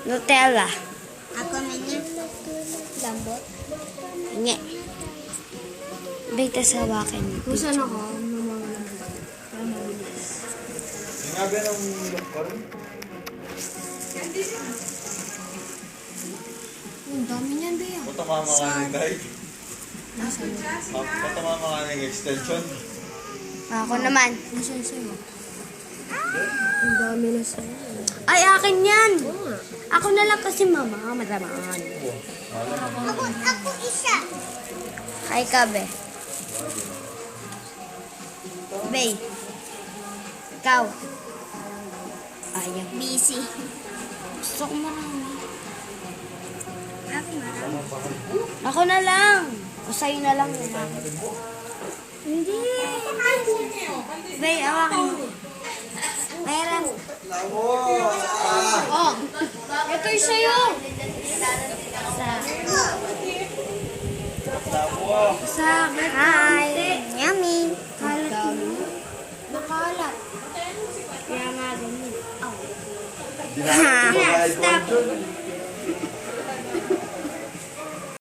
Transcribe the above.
Nutella. Ako naman lambot. Nye. Bigta sa wakin. Kusan ako? Lambot. Para mabilis. Sinabi ng lokal. Ang dami niyan, Bea. Patamama ka ng guide. Nasaan? Patamama ka ng extension. Ako naman. Nasaan sa'yo? Ang dami na sa'yo. Ay, akin yan. Ako na lang kasi mama. Matamaan. Ako isa. Ay ka, be. Be. Ikaw. Ayaw. Busy. Gusto ko marami. Ako marami. Ako na lang. O sa'yo na lang. Hindi. Be, awakan mo. Meron. Oh. Ito'y sa'yo. Sa hi. Yummy. Kalat. Nakalat. Kaya nga ganun. Dinami ko guide 1 dun.